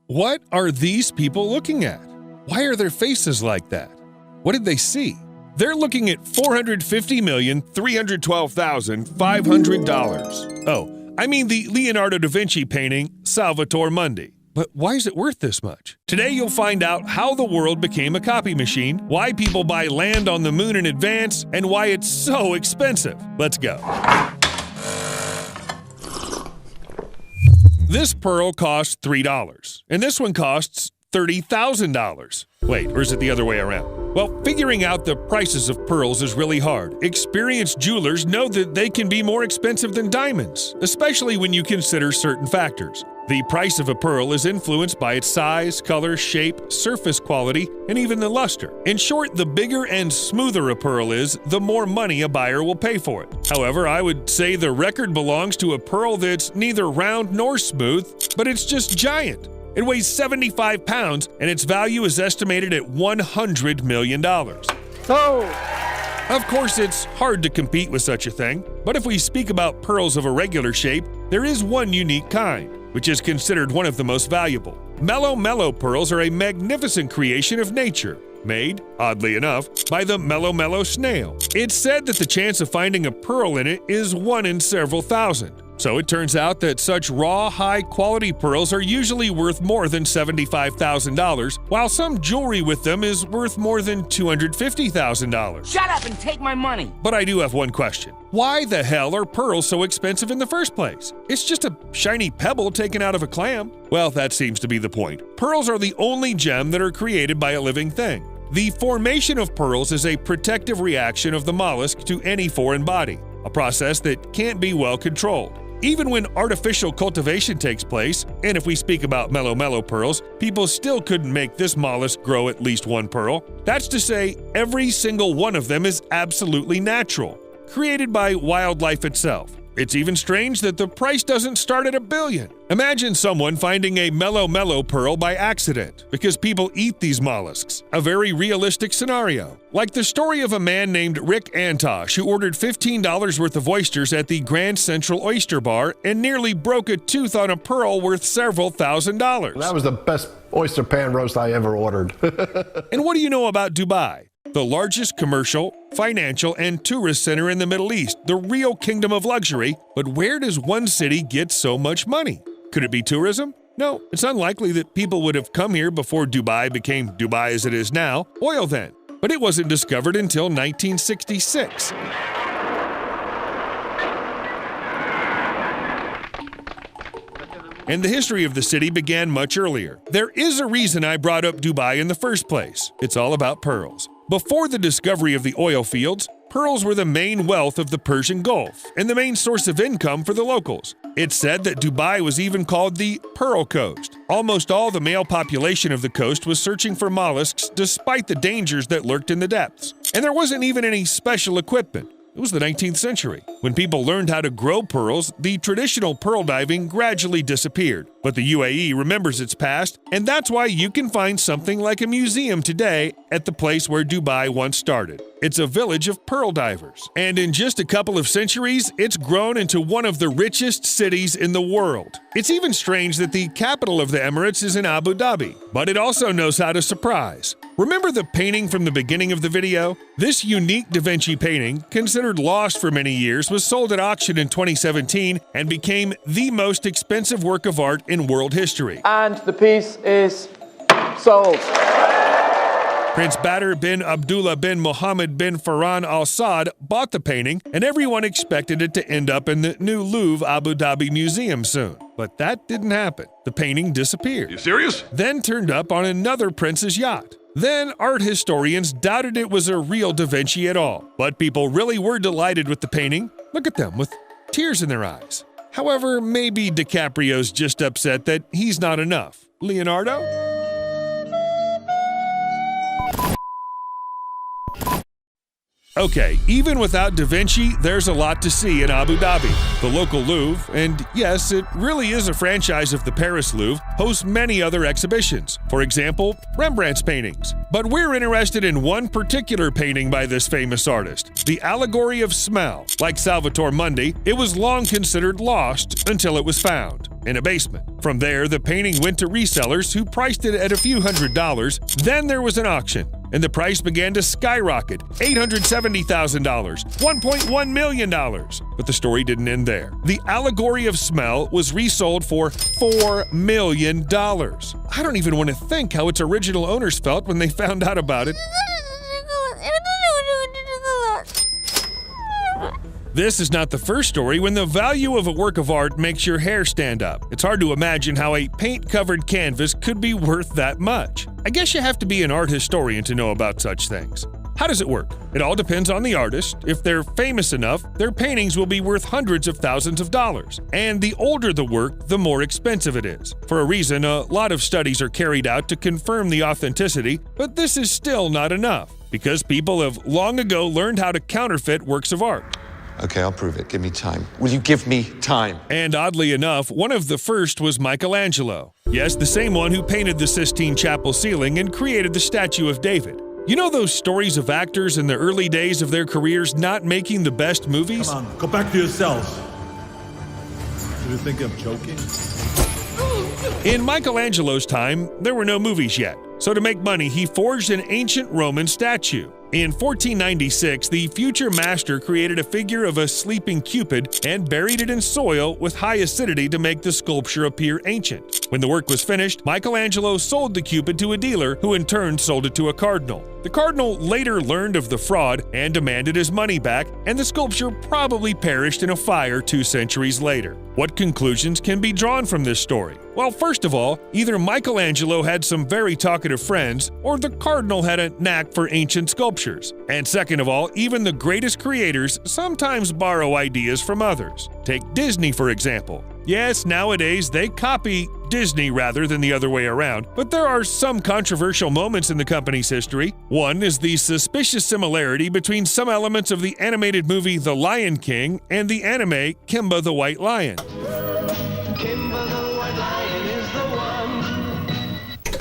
What are these people looking at? Why are their faces like that? What did they see? They're looking at $450,312,500. Oh, I mean the Leonardo da Vinci painting, Salvator Mundi. But why is it worth this much? Today you'll find out how the world became a copy machine, why people buy land on the moon in advance, and why it's so expensive. Let's go. This pearl costs $3, and this one costs $30,000. Wait, or is it the other way around? Well, figuring out the prices of pearls is really hard. Experienced jewelers know that they can be more expensive than diamonds, especially when you consider certain factors. The price of a pearl is influenced by its size, color, shape, surface quality, and even the luster. In short, the bigger and smoother a pearl is, the more money a buyer will pay for it. However, I would say the record belongs to a pearl that's neither round nor smooth, but it's just giant. It weighs 75 pounds, and its value is estimated at $100 million. Of course, it's hard to compete with such a thing, but if we speak about pearls of a regular shape, there is one unique kind, which is considered one of the most valuable. Mellow pearls are a magnificent creation of nature, made, oddly enough, by the Mellow snail. It's said that the chance of finding a pearl in it is 1 in several thousand. So it turns out that such raw, high-quality pearls are usually worth more than $75,000, while some jewelry with them is worth more than $250,000. Shut up and take my money! But I do have one question. Why the hell are pearls so expensive in the first place? It's just a shiny pebble taken out of a clam. Well, that seems to be the point. Pearls are the only gem that are created by a living thing. The formation of pearls is a protective reaction of the mollusk to any foreign body, a process that can't be well controlled. Even when artificial cultivation takes place, and if we speak about mellow pearls, people still couldn't make this mollusk grow at least one pearl. That's to say, every single one of them is absolutely natural, created by wildlife itself. It's even strange that the price doesn't start at $1 billion. Imagine someone finding a mellow pearl by accident, because people eat these mollusks. A very realistic scenario. Like the story of a man named Rick Antosh who ordered $15 worth of oysters at the Grand Central Oyster Bar and nearly broke a tooth on a pearl worth several $1,000s. That was the best oyster pan roast I ever ordered. And what do you know about Dubai? The largest commercial, financial, and tourist center in the Middle East, the real kingdom of luxury. But where does one city get so much money? Could it be tourism? No, it's unlikely that people would have come here before Dubai became Dubai as it is now. Oil then. But it wasn't discovered until 1966. And the history of the city began much earlier. There is a reason I brought up Dubai in the first place. It's all about pearls. Before the discovery of the oil fields, pearls were the main wealth of the Persian Gulf and the main source of income for the locals. It's said that Dubai was even called the Pearl Coast. Almost all the male population of the coast was searching for mollusks despite the dangers that lurked in the depths. And there wasn't even any special equipment. It was the 19th century. When people learned how to grow pearls, the traditional pearl diving gradually disappeared. But the UAE remembers its past, and that's why you can find something like a museum today at the place where Dubai once started. It's a village of pearl divers. And in just a couple of centuries, it's grown into one of the richest cities in the world. It's even strange that the capital of the Emirates is in Abu Dhabi, but it also knows how to surprise. Remember the painting from the beginning of the video? This unique Da Vinci painting, considered lost for many years, was sold at auction in 2017 and became the most expensive work of art in world history. And the piece is sold. Prince Badr bin Abdullah bin Mohammed bin Farhan Al Saud bought the painting, and everyone expected it to end up in the new Louvre Abu Dhabi Museum soon. But that didn't happen. The painting disappeared. You serious? Then turned up on another prince's yacht. Then art historians doubted it was a real Da Vinci at all. But people really were delighted with the painting. Look at them with tears in their eyes. However, maybe DiCaprio's just upset that he's not enough. Leonardo? Okay, even without Da Vinci, there's a lot to see in Abu Dhabi. The local Louvre, and yes, it really is a franchise of the Paris Louvre, hosts many other exhibitions. For example, Rembrandt's paintings. But we're interested in one particular painting by this famous artist, the Allegory of Smell. Like Salvator Mundi, it was long considered lost until it was found. in a basement. From there, the painting went to resellers who priced it at a few $100s. Then there was an auction, and the price began to skyrocket, $870,000, $1.1 million. But the story didn't end there. The allegory of smell was resold for $4 million. I don't even want to think how its original owners felt when they found out about it. This is not the first story when the value of a work of art makes your hair stand up. It's hard to imagine how a paint-covered canvas could be worth that much. I guess you have to be an art historian to know about such things. How does it work? It all depends on the artist. If they're famous enough, their paintings will be worth hundreds of thousands of dollars. And the older the work, the more expensive it is. For a reason, a lot of studies are carried out to confirm the authenticity, but this is still not enough, because people have long ago learned how to counterfeit works of art. Okay, I'll prove it. Give me time. Will you give me time? And oddly enough, one of the first was Michelangelo. Yes, the same one who painted the Sistine Chapel ceiling and created the statue of David. You know those stories of actors in the early days of their careers not making the best movies? Come on, go back to yourselves. Do you think I'm joking? In Michelangelo's time, there were no movies yet. So to make money, he forged an ancient Roman statue. In 1496, the future master created a figure of a sleeping Cupid and buried it in soil with high acidity to make the sculpture appear ancient. When the work was finished, Michelangelo sold the Cupid to a dealer who in turn sold it to a cardinal. The cardinal later learned of the fraud and demanded his money back, and the sculpture probably perished in a fire 2 centuries later. What conclusions can be drawn from this story? Well, first of all, either Michelangelo had some very talkative friends, or the cardinal had a knack for ancient sculptures. And second of all, even the greatest creators sometimes borrow ideas from others. Take Disney, for example. Yes, nowadays they copy Disney rather than the other way around, but there are some controversial moments in the company's history. One is the suspicious similarity between some elements of the animated movie The Lion King and the anime Kimba the White Lion.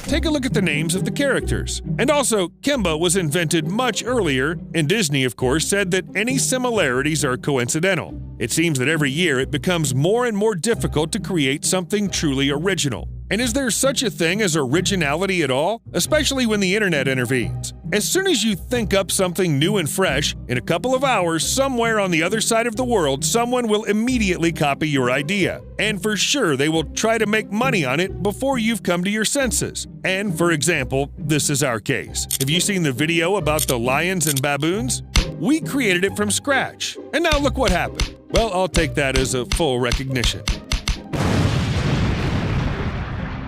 Take a look at the names of the characters. And also, Kimba was invented much earlier, and Disney, of course, said that any similarities are coincidental. It seems that every year it becomes more and more difficult to create something truly original. And is there such a thing as originality at all? Especially when the internet intervenes. As soon as you think up something new and fresh, in a couple of hours, somewhere on the other side of the world, someone will immediately copy your idea. And for sure, they will try to make money on it before you've come to your senses. And for example, this is our case. Have you seen the video about the lions and baboons? We created it from scratch. And now look what happened. Well, I'll take that as a full recognition.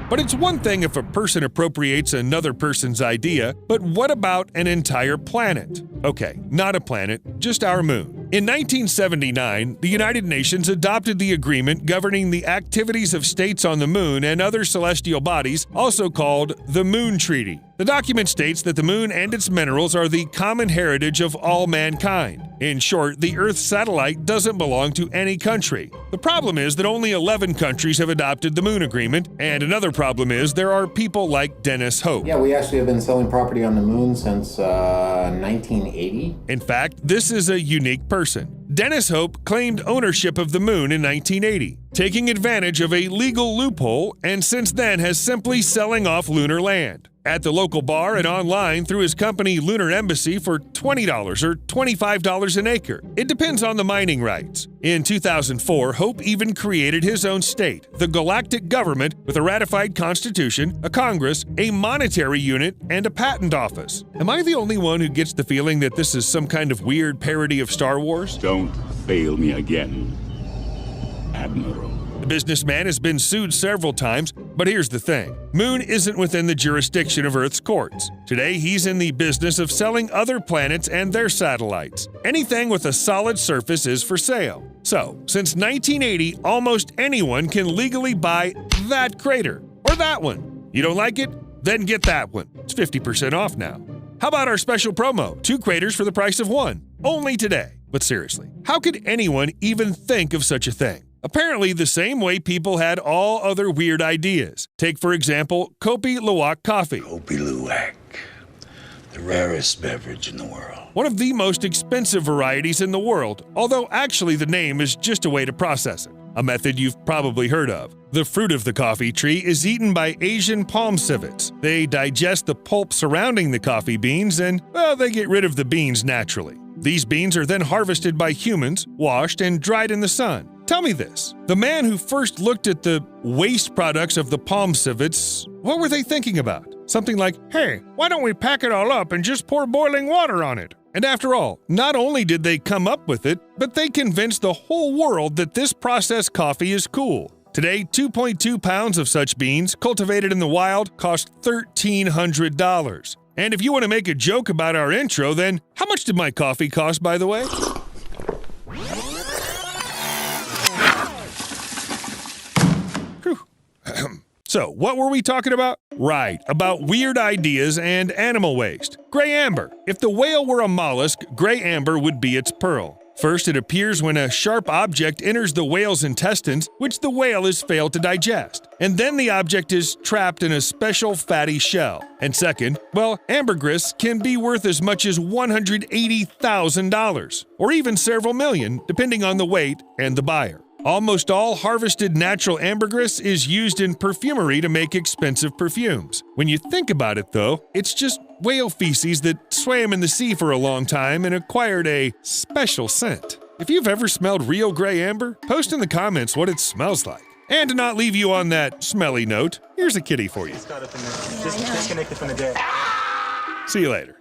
But it's one thing if a person appropriates another person's idea, but what about an entire planet? Okay, not a planet, just our moon. In 1979, the United Nations adopted the agreement governing the activities of states on the moon and other celestial bodies, also called the Moon Treaty. The document states that the moon and its minerals are the common heritage of all mankind. In short, the Earth satellite doesn't belong to any country. The problem is that only 11 countries have adopted the Moon Agreement, and another problem is there are people like Dennis Hope. Yeah, we actually have been selling property on the moon since 1980. In fact, this is a unique person. Dennis Hope claimed ownership of the moon in 1980, taking advantage of a legal loophole, and since then has simply selling off lunar land at the local bar and online through his company Lunar Embassy for $20 or $25 an acre. It depends on the mining rights. In 2004, Hope even created his own state, the Galactic Government, with a ratified constitution, a Congress, a monetary unit, and a patent office. Am I the only one who gets the feeling that this is some kind of weird parody of Star Wars? Don't fail me again, Admiral. The businessman has been sued several times, but here's the thing. Moon isn't within the jurisdiction of Earth's courts. Today, he's in the business of selling other planets and their satellites. Anything with a solid surface is for sale. So, since 1980, almost anyone can legally buy that crater, or that one. You don't like it? Then get that one. It's 50% off now. How about our special promo? 2 craters for the price of 1. Only today. But seriously, how could anyone even think of such a thing? Apparently the same way people had all other weird ideas. Take, for example, Kopi Luwak coffee. Kopi Luwak, the rarest beverage in the world. One of the most expensive varieties in the world, although actually the name is just a way to process it. a method you've probably heard of. The fruit of the coffee tree is eaten by Asian palm civets. They digest the pulp surrounding the coffee beans and, well, they get rid of the beans naturally. These beans are then harvested by humans, washed, and dried in the sun. Tell me this, the man who first looked at the waste products of the palm civets, what were they thinking about? Something like, hey, why don't we pack it all up and just pour boiling water on it? And after all, not only did they come up with it, but they convinced the whole world that this processed coffee is cool. Today, 2.2 pounds of such beans, cultivated in the wild, cost $1,300. And if you want to make a joke about our intro, then how much did my coffee cost, by the way? So, what were we talking about? Right, about weird ideas and animal waste. Gray amber. If the whale were a mollusk, gray amber would be its pearl. First, it appears when a sharp object enters the whale's intestines, which the whale has failed to digest. And then the object is trapped in a special fatty shell. And second, well, ambergris can be worth as much as $180,000, or even several million, depending on the weight and the buyer. Almost all harvested natural ambergris is used in perfumery to make expensive perfumes. When you think about it, though, it's just whale feces that swam in the sea for a long time and acquired a special scent. If you've ever smelled real gray amber, post in the comments what it smells like. And to not leave you on that smelly note, here's a kitty for you. Just disconnect it from the deck. See you later.